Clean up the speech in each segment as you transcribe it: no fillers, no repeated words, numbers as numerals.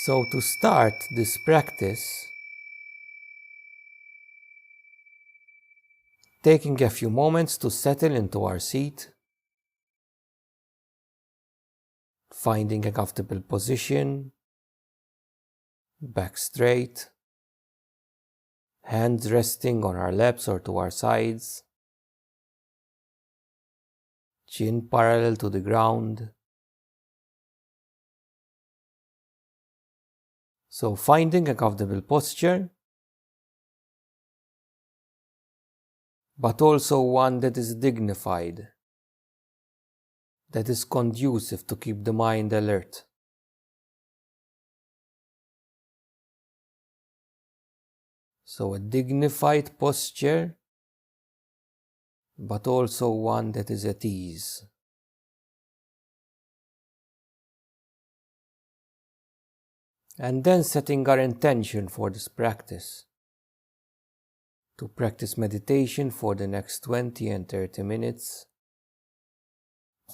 So to start this practice, taking a few moments to settle into our seat, finding a comfortable position, back straight, hands resting on our laps or to our sides, chin parallel to the ground. So finding a comfortable posture, but also one that is dignified, that is conducive to keep the mind alert. So a dignified posture, but also one that is at ease. And then setting our intention for this practice, to practice meditation for the next 20 and 30 minutes,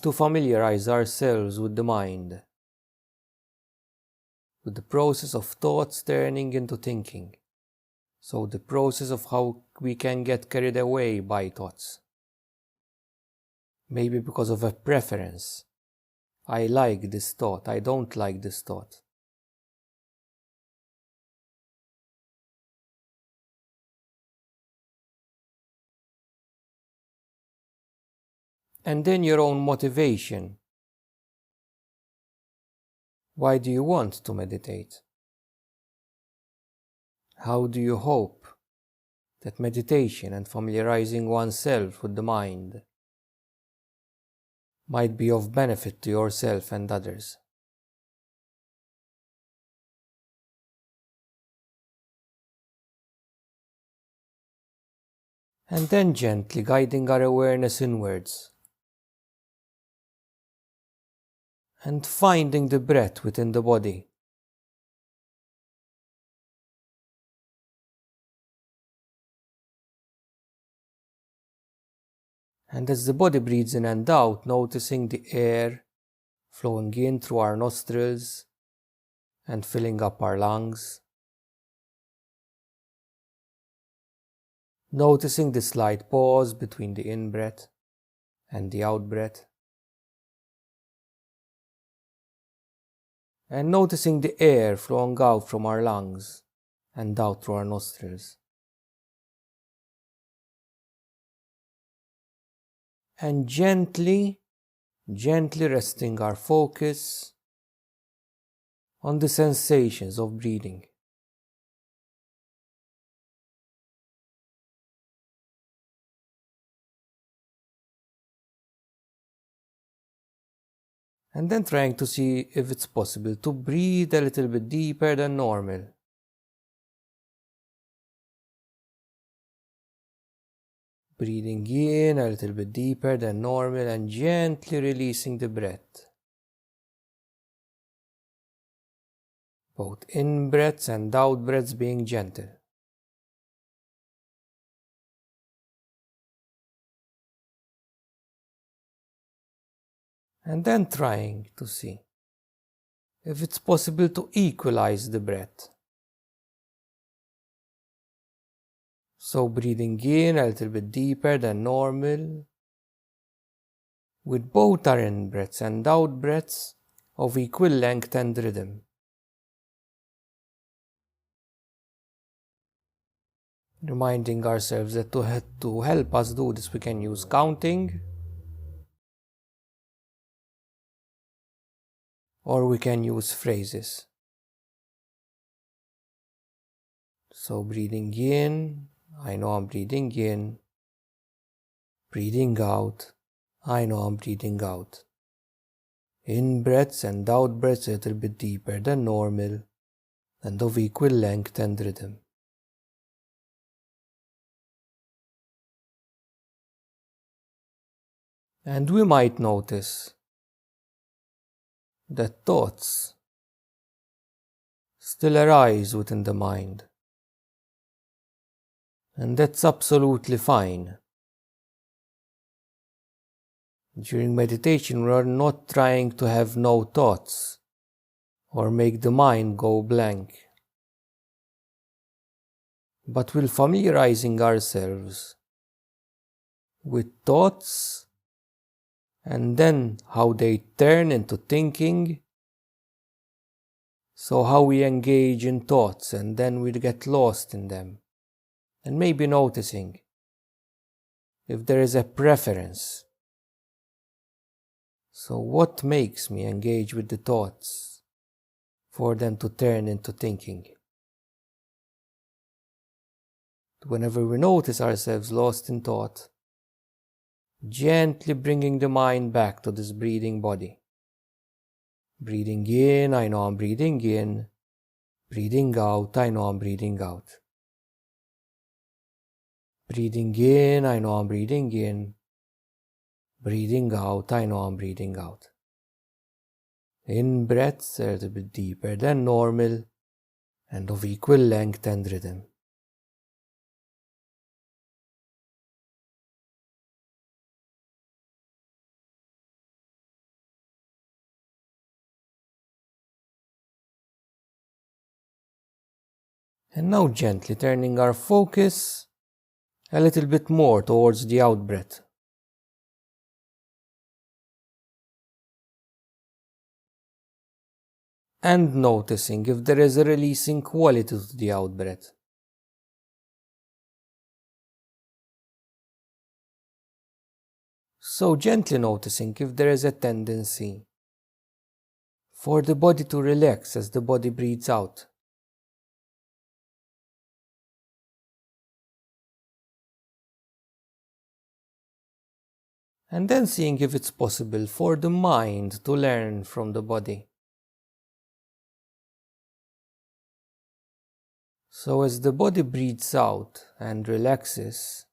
to familiarize ourselves with the mind, with the process of thoughts turning into thinking. So the process of how we can get carried away by thoughts. Maybe because of a preference. I like this thought, I don't like this thought. And then your own motivation. Why do you want to meditate? How do you hope that meditation and familiarizing oneself with the mind might be of benefit to yourself and others? And then gently guiding our awareness inwards and finding the breath within the body. And as the body breathes in and out, noticing the air flowing in through our nostrils and filling up our lungs. Noticing the slight pause between the in-breath and the out-breath. And noticing the air flowing out from our lungs and out through our nostrils. And gently resting our focus on the sensations of breathing. And then trying to see if it's possible to breathe a little bit deeper than normal. Breathing in a little bit deeper than normal and gently releasing the breath. Both in-breaths and out-breaths being gentle. And then trying to see if it's possible to equalize the breath. So breathing in a little bit deeper than normal, with both our in-breaths and out-breaths of equal length and rhythm. Reminding ourselves that to help us do this we can use counting, or we can use phrases. So breathing in, I know I'm breathing in. Breathing out, I know I'm breathing out. In-breaths and out-breaths a little bit deeper than normal and of equal length and rhythm. And we might notice that thoughts still arise within the mind. And that's absolutely fine. During meditation, we are not trying to have no thoughts or make the mind go blank. But we're familiarizing ourselves with thoughts and then how they turn into thinking. So how we engage in thoughts and then we get lost in them, and maybe noticing if there is a preference. So what makes me engage with the thoughts for them to turn into thinking? Whenever we notice ourselves lost in thought, gently bringing the mind back to this breathing body. Breathing in, I know I'm breathing in. Breathing out, I know I'm breathing out. Breathing in, I know I'm breathing in. Breathing out, I know I'm breathing out. In breaths a little bit deeper than normal and of equal length and rhythm. And now gently turning our focus a little bit more towards the out breath. And noticing if there is a releasing quality to the out breath. So gently noticing if there is a tendency for the body to relax as the body breathes out. And then seeing if it's possible for the mind to learn from the body. So as the body breathes out and relaxes,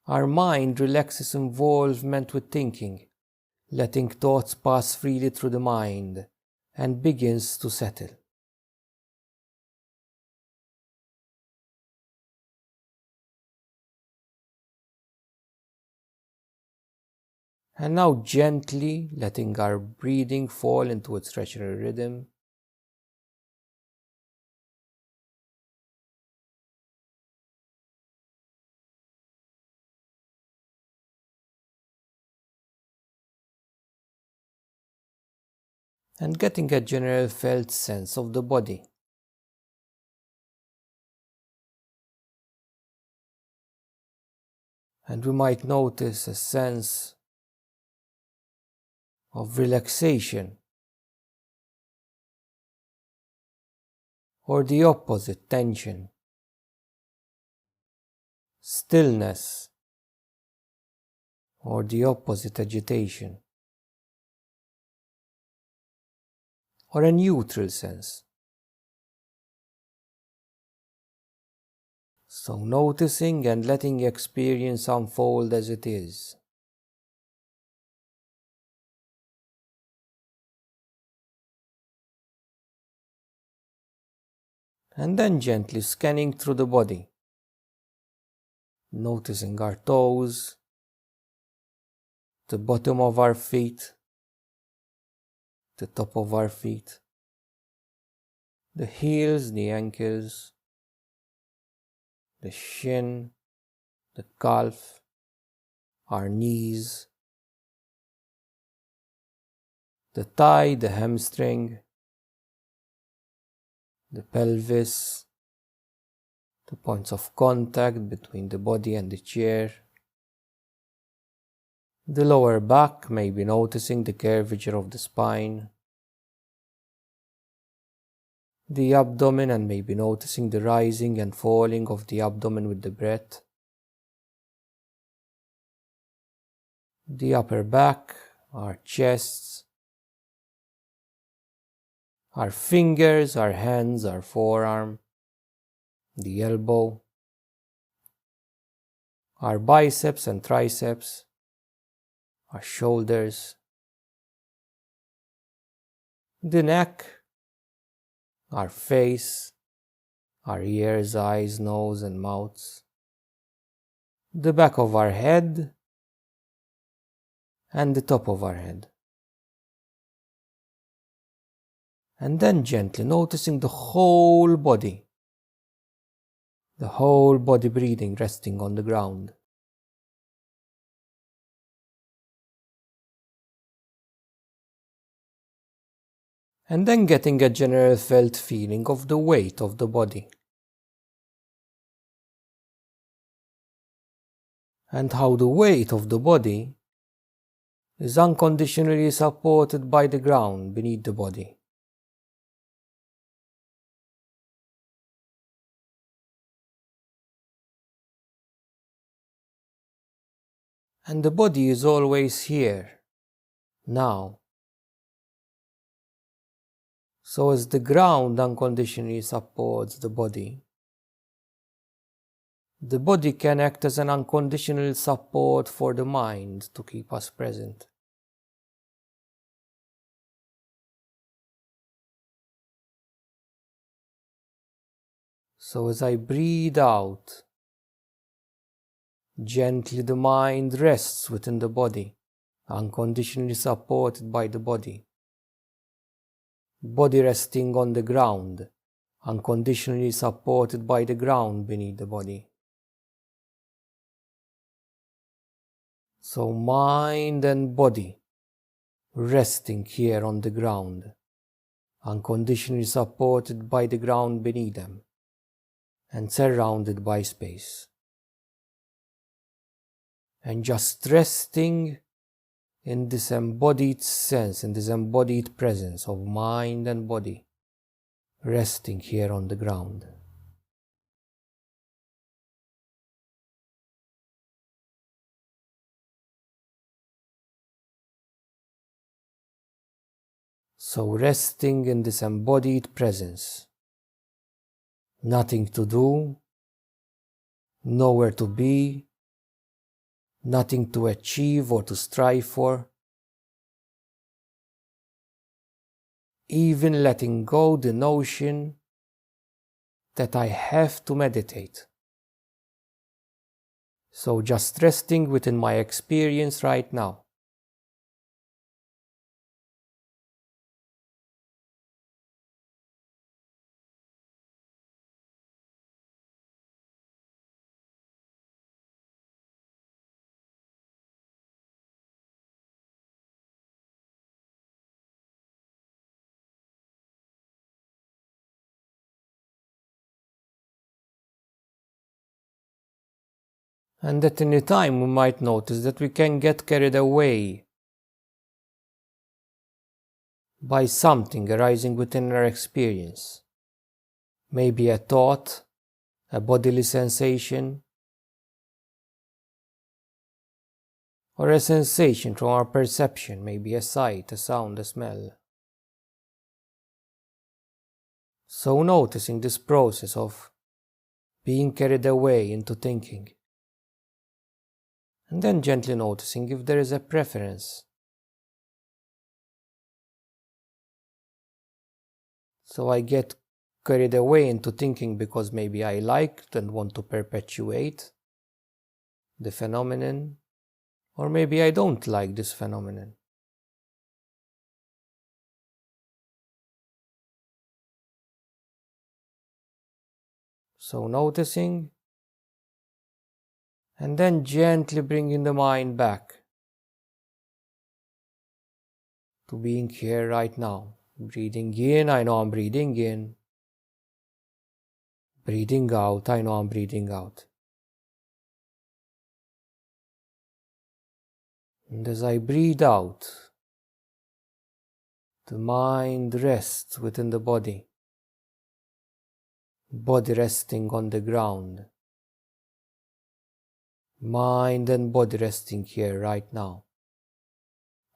our mind relaxes involvement with thinking, letting thoughts pass freely through the mind and begins to settle. And now gently letting our breathing fall into its natural rhythm. And getting a general felt sense of the body. And we might notice a sense of relaxation, or the opposite, tension, stillness, or the opposite, agitation, or a neutral sense. So noticing and letting experience unfold as it is. And then gently scanning through the body, noticing our toes, the bottom of our feet, the top of our feet, the heels, the ankles, the shin, the calf, our knees, the thigh, the hamstring, the pelvis, the points of contact between the body and the chair, the lower back, maybe noticing the curvature of the spine, the abdomen and maybe noticing the rising and falling of the abdomen with the breath, the upper back, our chests, our fingers, our hands, our forearm, the elbow, our biceps and triceps, our shoulders, the neck, our face, our ears, eyes, nose and mouths, the back of our head, and the top of our head. And then gently noticing the whole body breathing, resting on the ground. And then getting a general felt feeling of the weight of the body. And how the weight of the body is unconditionally supported by the ground beneath the body. And the body is always here, now. So as the ground unconditionally supports the body can act as an unconditional support for the mind to keep us present. So as I breathe out, gently the mind rests within the body, unconditionally supported by the body. Body resting on the ground, unconditionally supported by the ground beneath the body. So mind and body resting here on the ground, unconditionally supported by the ground beneath them, and surrounded by space. And just resting in this embodied sense, in this embodied presence of mind and body, resting here on the ground. So resting in this embodied presence, nothing to do, nowhere to be, nothing to achieve or to strive for, even letting go the notion that I have to meditate. So just resting within my experience right now. And at any time we might notice that we can get carried away by something arising within our experience. Maybe a thought, a bodily sensation, or a sensation from our perception, maybe a sight, a sound, a smell. So noticing this process of being carried away into thinking. And then gently noticing if there is a preference. So I get carried away into thinking because maybe I liked and want to perpetuate the phenomenon, or maybe I don't like this phenomenon. So noticing, and then gently bringing the mind back to being here right now. Breathing in, I know I'm breathing in. Breathing out, I know I'm breathing out. And as I breathe out, the mind rests within the body resting on the ground. Mind and body resting here right now,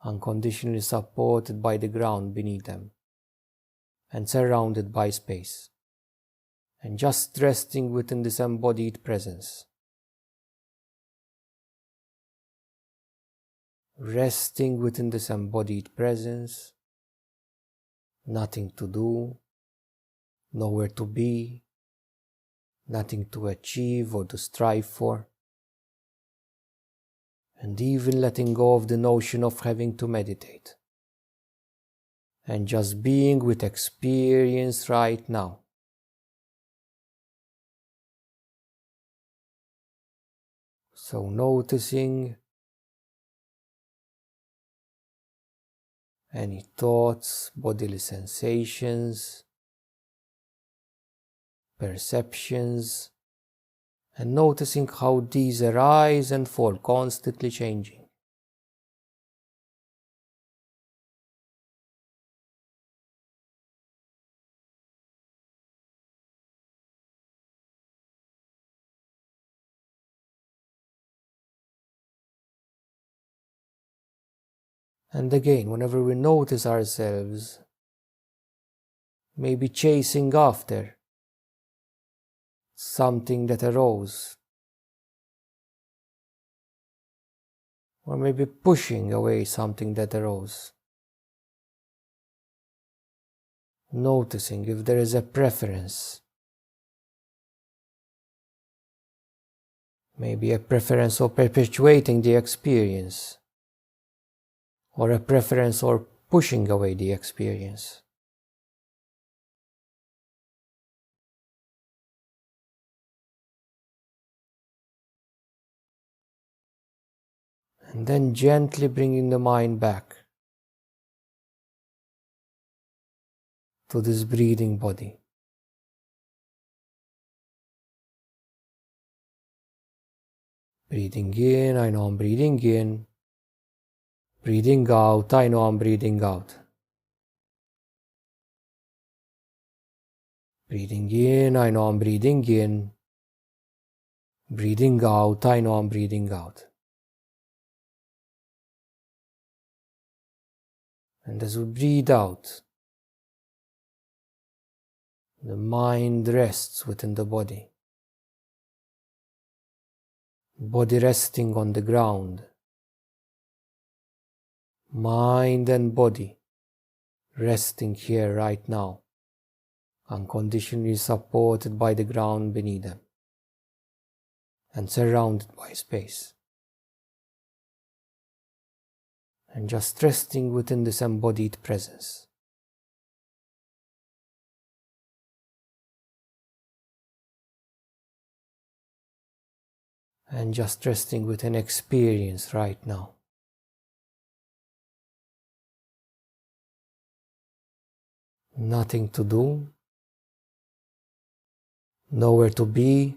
unconditionally supported by the ground beneath them, and surrounded by space, and just resting within this embodied presence. Resting within this embodied presence, nothing to do, nowhere to be, nothing to achieve or to strive for, and even letting go of the notion of having to meditate. and just being with experience right now. So noticing any thoughts, bodily sensations, perceptions, and noticing how these arise and fall, constantly changing. And again, whenever we notice ourselves maybe chasing after something that arose, or maybe pushing away something that arose, noticing if there is a preference, maybe a preference for perpetuating the experience, or a preference for pushing away the experience. And then gently bringing the mind back to this breathing body. Breathing in, I know I'm breathing in. Breathing out, I know I'm breathing out. Breathing in, I know I'm breathing in. Breathing out, I know I'm breathing out. And as we breathe out, the mind rests within the body. Body resting on the ground. Mind and body resting here right now, unconditionally supported by the ground beneath them and surrounded by space. And just resting within this embodied presence. And just resting with an experience right now. Nothing to do, nowhere to be,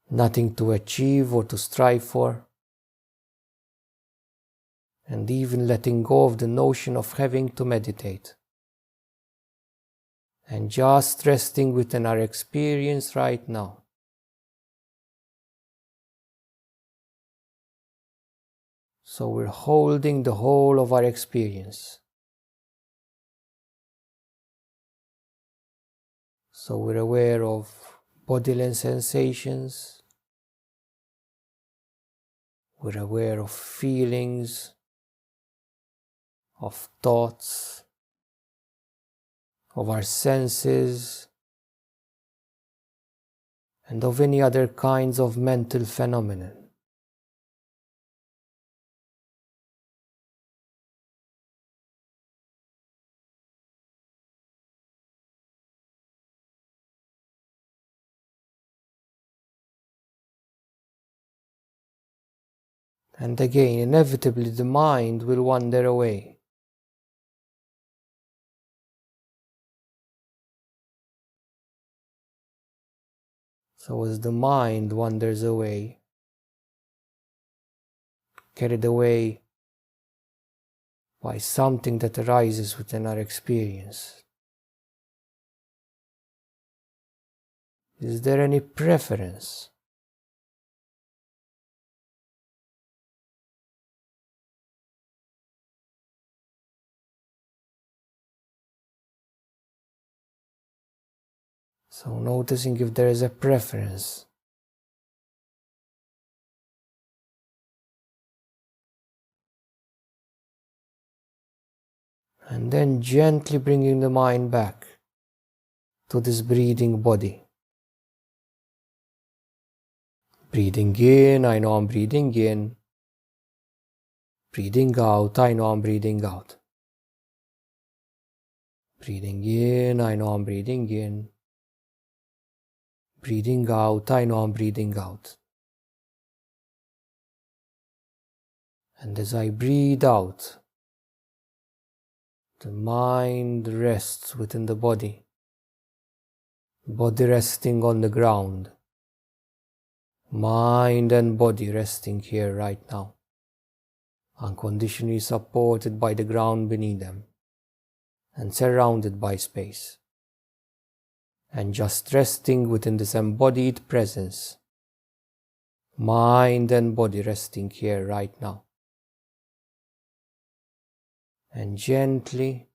nothing to achieve or to strive for, and even letting go of the notion of having to meditate. And just resting within our experience right now. So we're holding the whole of our experience. So we're aware of bodily sensations. We're aware of feelings, of thoughts, of our senses, and of any other kinds of mental phenomena. And again, inevitably the mind will wander away. So as the mind wanders away, carried away by something that arises within our experience, is there any preference? So noticing if there is a preference. And then gently bringing the mind back to this breathing body. Breathing in, I know I'm breathing in. Breathing out, I know I'm breathing out. Breathing in, I know I'm breathing in. Breathing out, I know I'm breathing out. And as I breathe out, the mind rests within the body resting on the ground, mind and body resting here right now, unconditionally supported by the ground beneath them and surrounded by space, and just resting within this embodied presence, mind and body resting here right now. And gently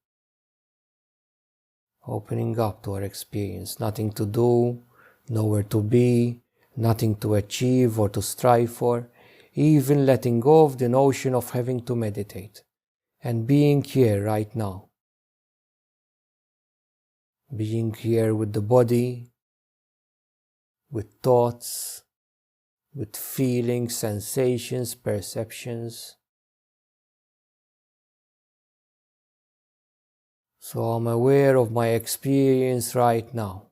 opening up to our experience. Nothing to do, nowhere to be, nothing to achieve or to strive for, even letting go of the notion of having to meditate, and being here right now. Being here with the body, with thoughts, with feelings, sensations, perceptions. So I'm aware of my experience right now.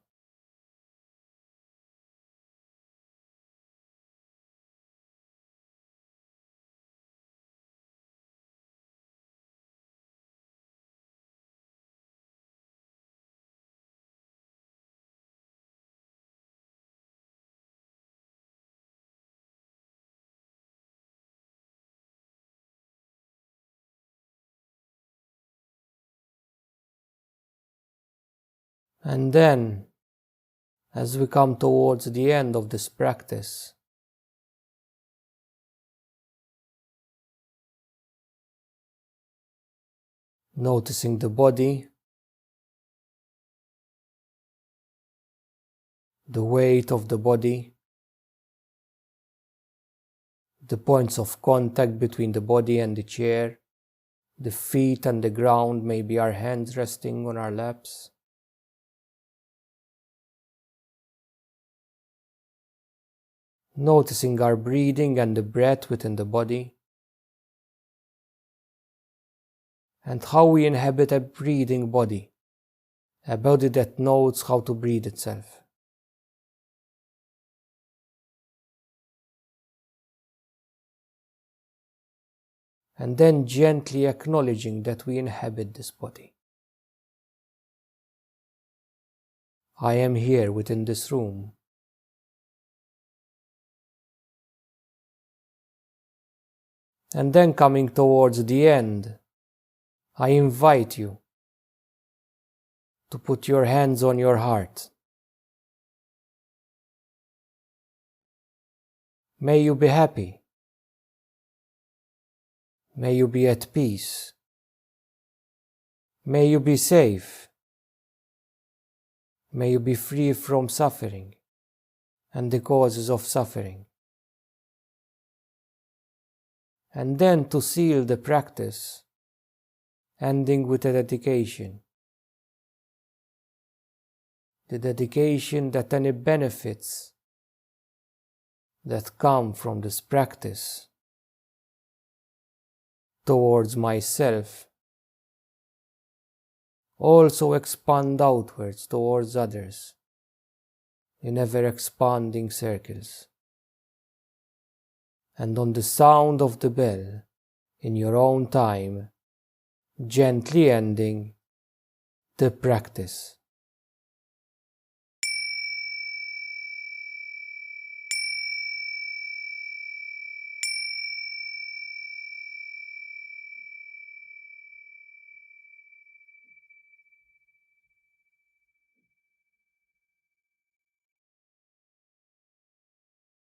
And then, as we come towards the end of this practice, noticing the body, the weight of the body, the points of contact between the body and the chair, the feet and the ground, maybe our hands resting on our laps. Noticing our breathing and the breath within the body, and how we inhabit a breathing body, a body that knows how to breathe itself. And then gently acknowledging that we inhabit this body. I am here within this room. And then coming towards the end, I invite you to put your hands on your heart. May you be happy. May you be at peace. May you be safe. May you be free from suffering and the causes of suffering. And then to seal the practice, ending with a dedication. The dedication that any benefits that come from this practice towards myself also expand outwards towards others in ever-expanding circles. And on the sound of the bell, in your own time, gently ending the practice.